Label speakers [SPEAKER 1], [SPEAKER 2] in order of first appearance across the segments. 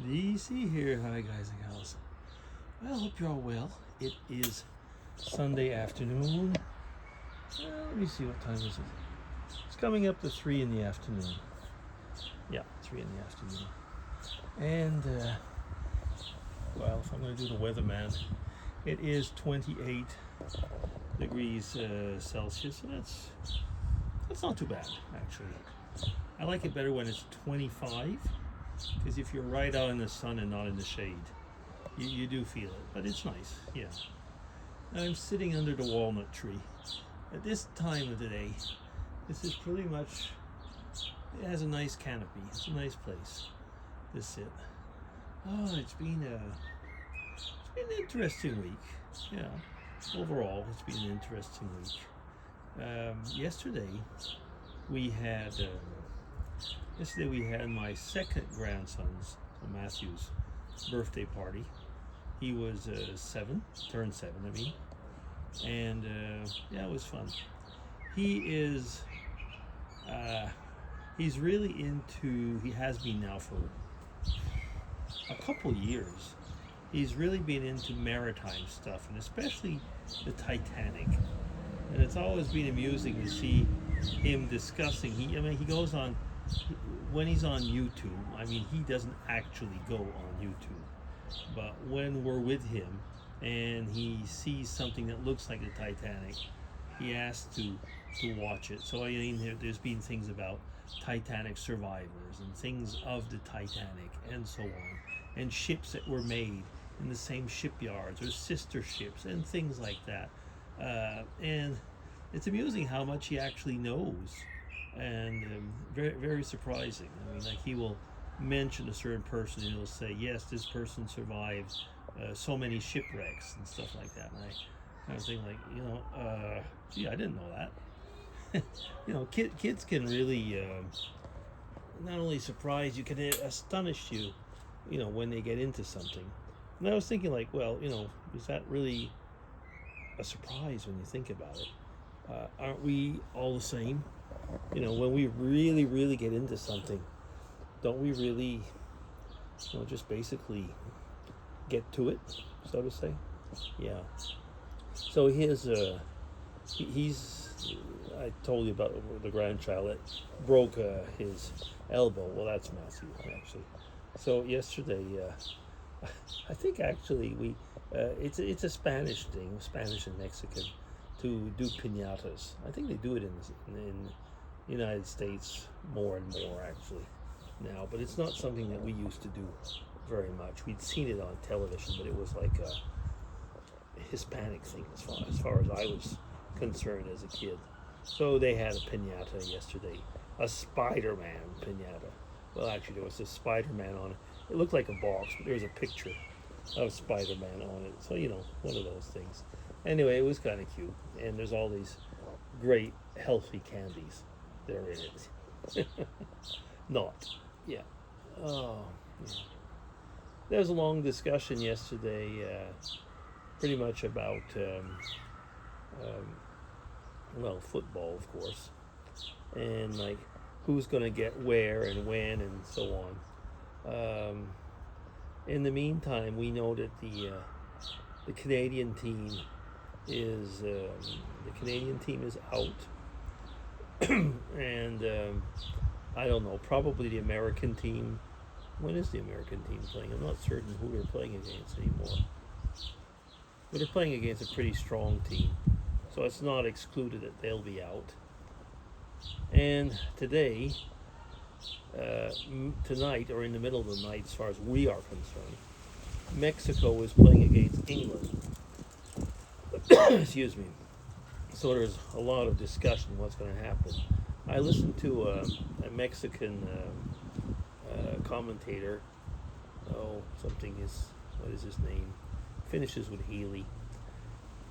[SPEAKER 1] DC here. Hi, guys and gals. Well, I hope you're all well. It is Sunday afternoon. Let me see, what time is it? It's coming up to 3 in the afternoon. Yeah, 3 in the afternoon. And, well, if I'm going to do the weatherman, it is 28 degrees Celsius, so that's not too bad, actually. I like it better when it's 25, because if you're right out in the sun and not in the shade, you do feel it, but it's nice, yeah. I'm sitting under the walnut tree. At this time of the day, this is pretty much, it has a nice canopy. It's a nice place to sit. Oh, it's been an interesting week, yeah. Overall, it's been an interesting week. Yesterday we had my second grandson's, Matthew's, birthday party. He was turned 7, I mean, and yeah, it was fun. He's really into, he has been now for a couple years. He's really been into maritime stuff, and especially the Titanic. And it's always been amusing to see him discussing. He goes on, when he's on YouTube. I mean, he doesn't actually go on YouTube, but when we're with him and he sees something that looks like the Titanic, he asks to watch it. So I mean, there's been things about Titanic survivors and things of the Titanic and so on, and ships that were made in the same shipyards or sister ships and things like that. And it's amusing how much he actually knows, and very, very surprising. I mean, like, he will mention a certain person and he'll say, yes, this person survived so many shipwrecks and stuff like that. And I kind of think, like, gee, I didn't know that. Kids can really not only surprise you, can astonish you, when they get into something. And I was thinking, like, well, is that really a surprise when you think about it? Aren't we all the same? When we really, really get into something, don't we really, just basically get to it, so to say? Yeah. So he's I told you about the grandchild that broke his elbow. Well, that's Matthew, actually. So yesterday, I think actually it's a Spanish thing, Spanish and Mexican, to do piñatas. I think they do it in the United States more and more, actually, now, but it's not something that we used to do very much. We'd seen it on television, but it was like a Hispanic thing as far as I was concerned as a kid. So they had a piñata yesterday, a Spider-Man piñata. Well, actually, there was a Spider-Man on it. It looked like a box, but there was a picture of Spider-Man on it. So, one of those things. Anyway, it was kind of cute. And there's all these great, healthy candies that are in it. Not. Yeah. Oh, yeah. There was a long discussion yesterday, pretty much about, football, of course. And, like, who's going to get where and when and so on. In the meantime, we know that the Canadian team is out, and I don't know. Probably the American team. When is the American team playing? I'm not certain who they're playing against anymore. But they're playing against a pretty strong team, so it's not excluded that they'll be out. And today, tonight, or in the middle of the night, as far as we are concerned, Mexico is playing against England. Excuse me. So there's a lot of discussion what's going to happen. I listened to a Mexican commentator. What is his name? Finishes with Healy.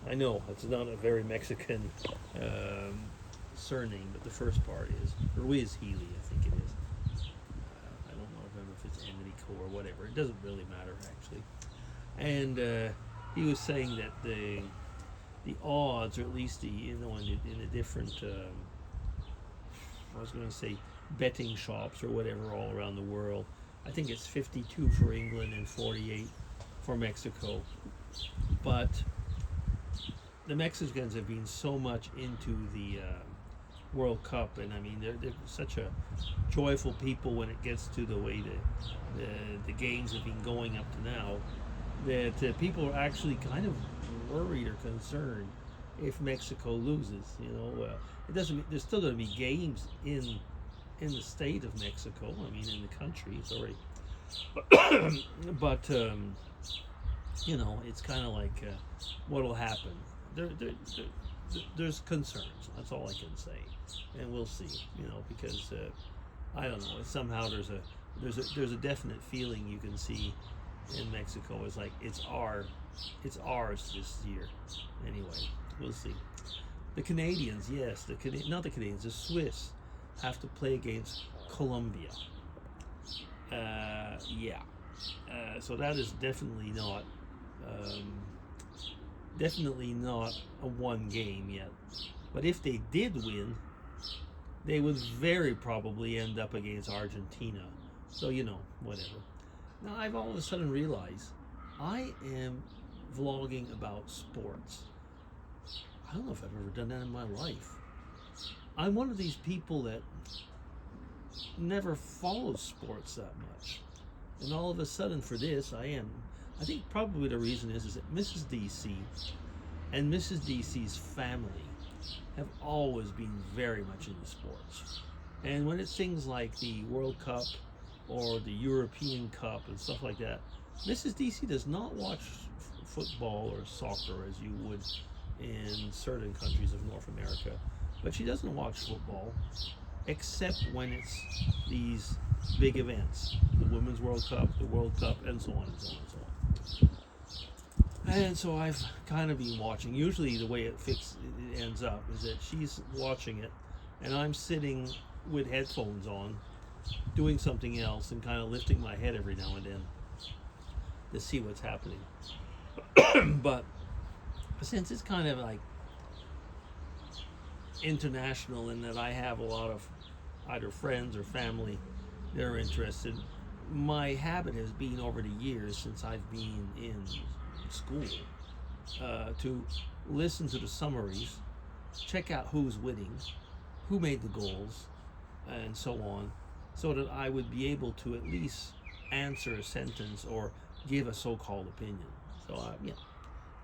[SPEAKER 1] I know it's not a very Mexican surname, but the first part is Ruiz Healy, I think it is. I don't remember if it's Enrico or whatever. It doesn't really matter, actually. And he was saying that the odds, or at least in the different, I was going to say betting shops or whatever all around the world, I think it's 52 for England and 48 for Mexico. But the Mexicans have been so much into the World Cup, and I mean they're such a joyful people when it gets to the way the games have been going up to now, that people are actually kind of worried or concerned if Mexico loses. It doesn't. There's still going to be games in the state of Mexico. I mean, in the country. Sorry, but it's kind of like what'll happen. There's concerns. That's all I can say, and we'll see. Because I don't know. Somehow there's a definite feeling you can see in Mexico. It's like it's ours this year. Anyway, we'll see. The Canadians, yes, not the Canadians, the Swiss have to play against Colombia. Yeah. So that is definitely not a one game yet. But if they did win, they would very probably end up against Argentina. So whatever. Now I've all of a sudden realized I am vlogging about sports. I don't know if I've ever done that in my life. I'm one of these people that never follows sports that much. And all of a sudden for this, I am. I think probably the reason is that Mrs. DC and Mrs. DC's family have always been very much into sports. And when it's things like the World Cup or the European Cup and stuff like that, Mrs. DC does not watch football or soccer as you would in certain countries of North America. But she doesn't watch football except when it's these big events, the Women's World Cup, the World Cup, and so on and so on and so on. And so I've kind of been watching. Usually the way it ends up is that she's watching it and I'm sitting with headphones on doing something else and kind of lifting my head every now and then to see what's happening. But since it's kind of like international in that I have a lot of either friends or family that are interested, my habit has been over the years since I've been in school to listen to the summaries, check out who's winning, who made the goals, and so on, so that I would be able to at least answer a sentence or give a so-called opinion. So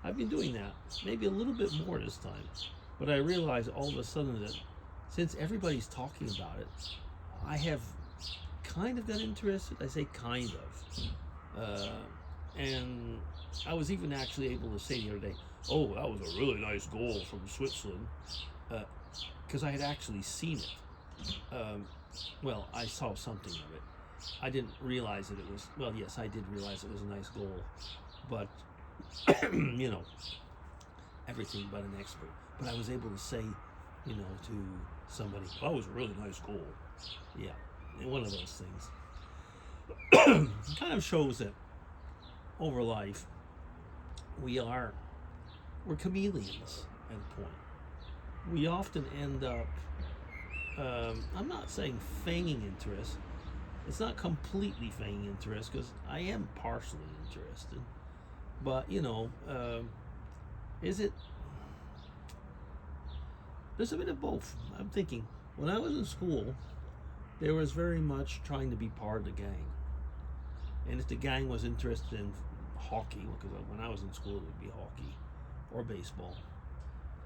[SPEAKER 1] I've been doing that, maybe a little bit more this time, but I realized all of a sudden that since everybody's talking about it, I have kind of got interested. I say kind of. And I was even actually able to say the other day, oh, that was a really nice goal from Switzerland, because I had actually seen it. Well, I saw something of it. I didn't realize that it was, well, yes, I did realize it was a nice goal, but, everything but an expert. But I was able to say, to somebody, that was a really nice goal. Yeah, one of those things. It kind of shows that over life, we're chameleons at a point. We often end up, I'm not saying feigning interest. It's not completely feigning interest because I am partially interested. But, is it, there's a bit of both. I'm thinking, when I was in school, there was very much trying to be part of the gang. And if the gang was interested in hockey, because when I was in school it would be hockey or baseball,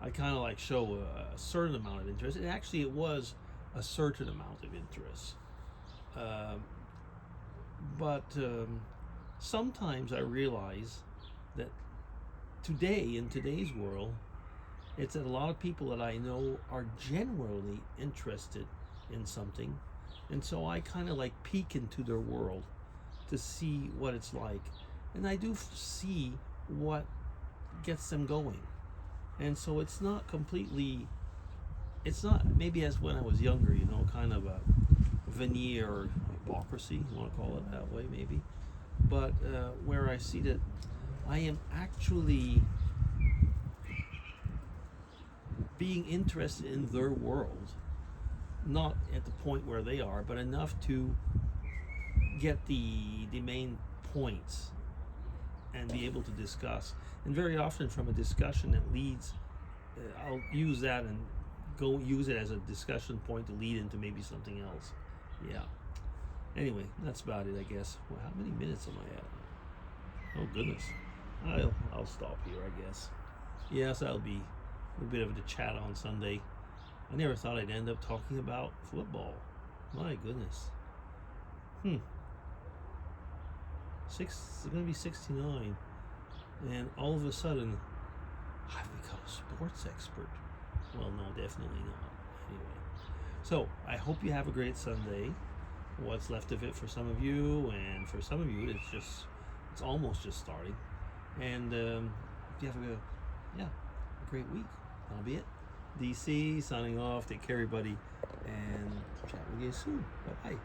[SPEAKER 1] I kind of like show a certain amount of interest. And actually it was a certain amount of interest. But sometimes I realize that today, in today's world, it's that a lot of people that I know are genuinely interested in something, and so I kind of like peek into their world to see what it's like, and I do see what gets them going. And so it's not maybe as when I was younger, kind of a veneer or hypocrisy, you want to call it that way maybe, but where I see that I am actually being interested in their world, not at the point where they are, but enough to get the main points and be able to discuss. And very often, from a discussion that leads, I'll use that and go use it as a discussion point to lead into maybe something else. Yeah. Anyway, that's about it, I guess. Well, how many minutes am I at? Oh goodness. I'll stop here, I guess. Yes, that'll be a bit of a chat on Sunday. I never thought I'd end up talking about football. My goodness. It's going to be 69, and all of a sudden, I've become a sports expert. Well, no, definitely not. Anyway, so I hope you have a great Sunday. What's left of it for some of you, and for some of you, it's almost just starting. And if you have a great week. That'll be it. DC signing off. Take care, everybody, and chat with you soon. Bye bye.